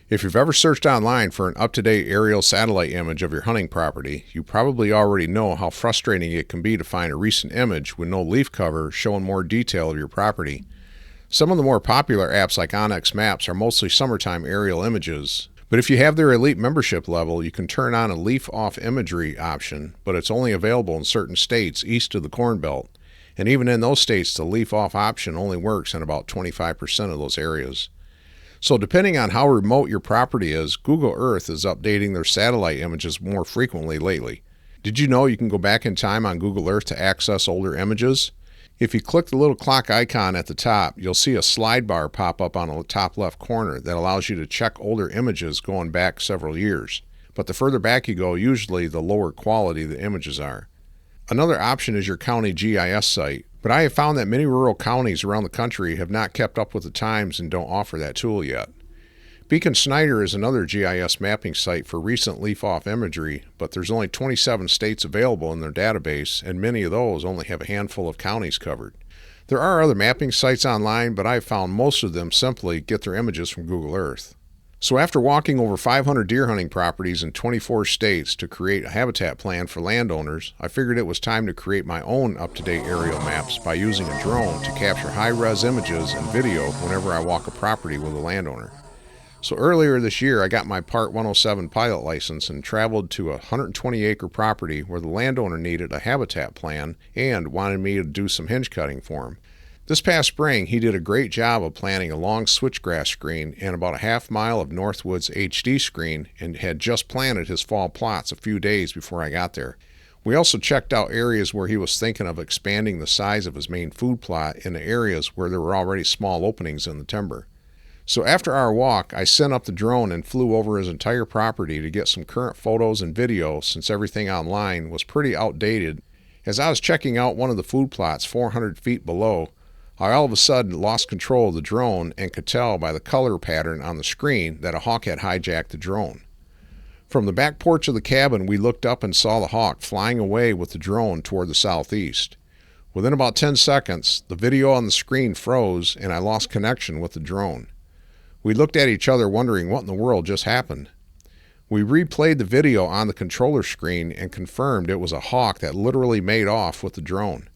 If you've ever searched online for an up-to-date aerial satellite image of your hunting property, you probably already know how frustrating it can be to find a recent image with no leaf cover showing more detail of your property. Some of the more popular apps like Onyx Maps are mostly summertime aerial images, but if you have their elite membership level, you can turn on a leaf-off imagery option, but it's only available in certain states east of the Corn Belt, and even in those states, the leaf-off option only works in about 25% of those areas. So depending on how remote your property is, Google Earth is updating their satellite images more frequently lately. Did you know you can go back in time on Google Earth to access older images? If you click the little clock icon at the top, you'll see a slide bar pop up on the top left corner that allows you to check older images going back several years. But the further back you go, usually the lower quality the images are. Another option is your county GIS site, but I have found that many rural counties around the country have not kept up with the times and don't offer that tool yet. Beacon Snyder is another GIS mapping site for recent leaf-off imagery, but there's only 27 states available in their database, and many of those only have a handful of counties covered. There are other mapping sites online, but I've found most of them simply get their images from Google Earth. So after walking over 500 deer hunting properties in 24 states to create a habitat plan for landowners, I figured it was time to create my own up-to-date aerial maps by using a drone to capture high-res images and video whenever I walk a property with a landowner. So earlier this year, I got my Part 107 pilot license and traveled to a 120-acre property where the landowner needed a habitat plan and wanted me to do some hinge cutting for him. This past spring, he did a great job of planting a long switchgrass screen and about a half mile of Northwoods HD screen, and had just planted his fall plots a few days before I got there. We also checked out areas where he was thinking of expanding the size of his main food plot into areas where there were already small openings in the timber. So after our walk, I sent up the drone and flew over his entire property to get some current photos and video, since everything online was pretty outdated. As I was checking out one of the food plots 400 feet below, I all of a sudden lost control of the drone and could tell by the color pattern on the screen that a hawk had hijacked the drone. From the back porch of the cabin, we looked up and saw the hawk flying away with the drone toward the southeast. Within about 10 seconds, the video on the screen froze and I lost connection with the drone. We looked at each other wondering what in the world just happened. We replayed the video on the controller screen and confirmed it was a hawk that literally made off with the drone.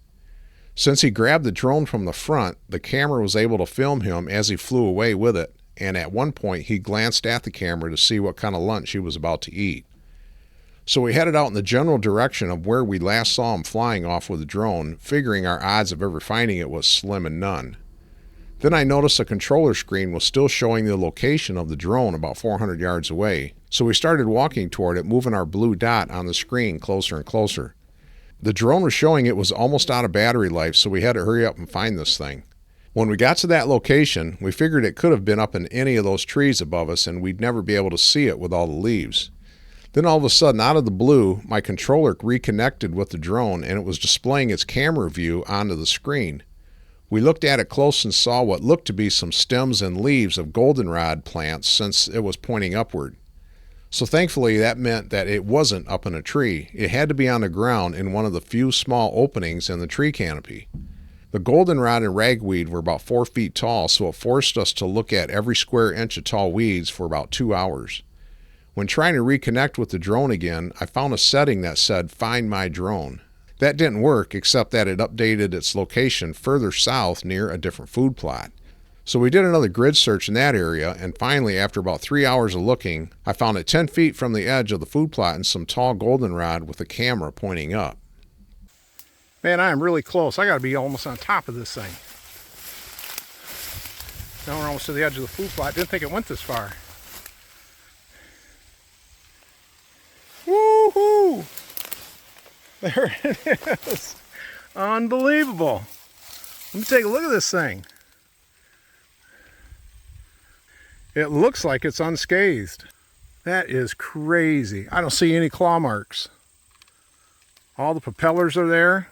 Since he grabbed the drone from the front, the camera was able to film him as he flew away with it, and at one point he glanced at the camera to see what kind of lunch he was about to eat. So we headed out in the general direction of where we last saw him flying off with the drone, figuring our odds of ever finding it was slim and none. Then I noticed the controller screen was still showing the location of the drone about 400 yards away, so we started walking toward it, moving our blue dot on the screen closer and closer. The drone was showing it was almost out of battery life, so we had to hurry up and find this thing. When we got to that location, we figured it could have been up in any of those trees above us and we'd never be able to see it with all the leaves. Then all of a sudden, out of the blue, my controller reconnected with the drone and it was displaying its camera view onto the screen. We looked at it close and saw what looked to be some stems and leaves of goldenrod plants since it was pointing upward. So thankfully that meant that it wasn't up in a tree. It had to be on the ground in one of the few small openings in the tree canopy. The goldenrod and ragweed were about 4 feet tall, so it forced us to look at every square inch of tall weeds for about 2 hours. When trying to reconnect with the drone again, I found a setting that said "Find my drone." That didn't work, except that it updated its location further south near a different food plot. So we did another grid search in that area, and finally, after about 3 hours of looking, I found it 10 feet from the edge of the food plot in some tall goldenrod with a camera pointing up. Man, I am really close. I got to be almost on top of this thing. Now we're almost to the edge of the food plot. Didn't think it went this far. Woohoo! There it is. Unbelievable. Let me take a look at this thing. It looks like it's unscathed. That is crazy. I don't see any claw marks. All the propellers are there.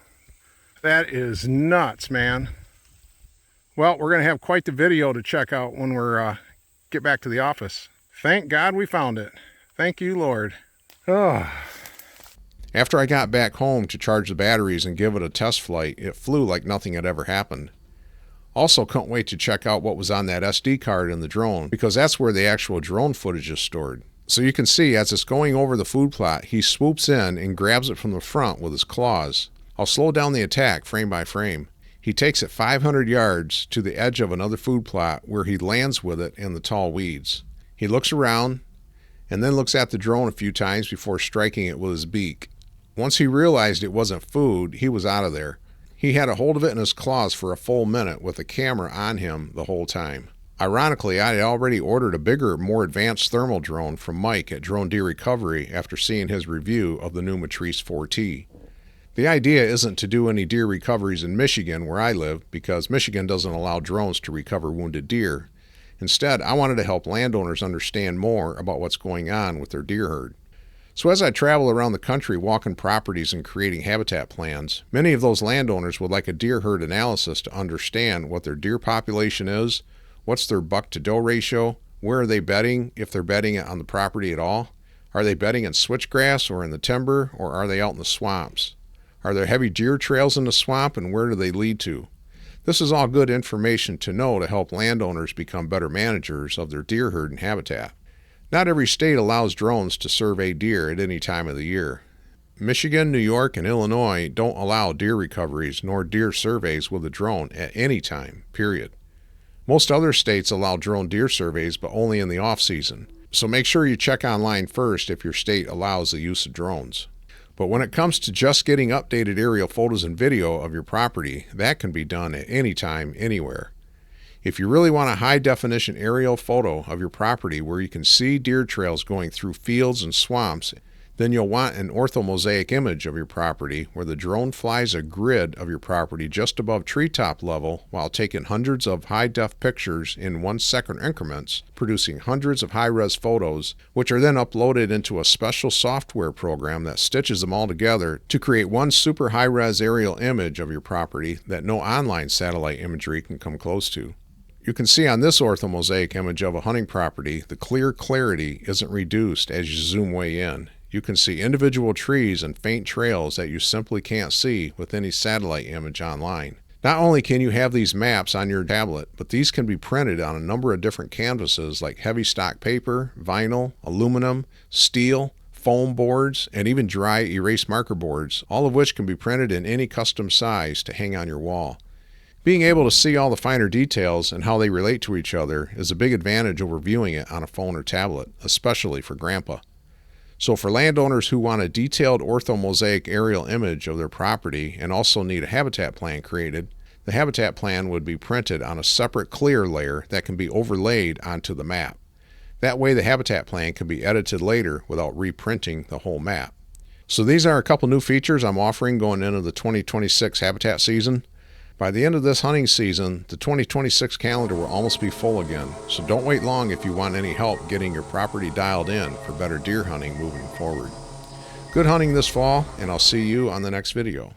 That is nuts, man. Well, we're going to have quite the video to check out when we're get back to the office. Thank God we found it. Thank you, Lord. Oh. After I got back home to charge the batteries and give it a test flight, it flew like nothing had ever happened. Also, couldn't wait to check out what was on that SD card in the drone, because that's where the actual drone footage is stored. So you can see as it's going over the food plot, he swoops in and grabs it from the front with his claws. I'll slow down the attack frame by frame. He takes it 500 yards to the edge of another food plot where he lands with it in the tall weeds. He looks around and then looks at the drone a few times before striking it with his beak. Once he realized it wasn't food, he was out of there. He had a hold of it in his claws for a full minute with a camera on him the whole time. Ironically, I had already ordered a bigger, more advanced thermal drone from Mike at Drone Deer Recovery after seeing his review of the new Matrice 4T. The idea isn't to do any deer recoveries in Michigan where I live, because Michigan doesn't allow drones to recover wounded deer. Instead, I wanted to help landowners understand more about what's going on with their deer herd. So as I travel around the country walking properties and creating habitat plans, many of those landowners would like a deer herd analysis to understand what their deer population is, what's their buck-to-doe ratio, where are they bedding, if they're bedding it on the property at all, are they bedding in switchgrass or in the timber, or are they out in the swamps? Are there heavy deer trails in the swamp, and where do they lead to? This is all good information to know to help landowners become better managers of their deer herd and habitat. Not every state allows drones to survey deer at any time of the year. Michigan, New York, and Illinois don't allow deer recoveries nor deer surveys with a drone at any time, period. Most other states allow drone deer surveys, but only in the off-season. So make sure you check online first if your state allows the use of drones. But when it comes to just getting updated aerial photos and video of your property, that can be done at any time, anywhere. If you really want a high-definition aerial photo of your property where you can see deer trails going through fields and swamps, then you'll want an orthomosaic image of your property where the drone flies a grid of your property just above treetop level while taking hundreds of high-def pictures in 1-second increments, producing hundreds of high-res photos, which are then uploaded into a special software program that stitches them all together to create one super high-res aerial image of your property that no online satellite imagery can come close to. You can see on this orthomosaic image of a hunting property, the clear clarity isn't reduced as you zoom way in. You can see individual trees and faint trails that you simply can't see with any satellite image online. Not only can you have these maps on your tablet, but these can be printed on a number of different canvases like heavy stock paper, vinyl, aluminum, steel, foam boards, and even dry erase marker boards, all of which can be printed in any custom size to hang on your wall. Being able to see all the finer details and how they relate to each other is a big advantage over viewing it on a phone or tablet, especially for Grandpa. So for landowners who want a detailed orthomosaic aerial image of their property and also need a habitat plan created, the habitat plan would be printed on a separate clear layer that can be overlaid onto the map. That way the habitat plan can be edited later without reprinting the whole map. So these are a couple new features I'm offering going into the 2026 habitat season. By the end of this hunting season, the 2026 calendar will almost be full again, so don't wait long if you want any help getting your property dialed in for better deer hunting moving forward. Good hunting this fall, and I'll see you on the next video.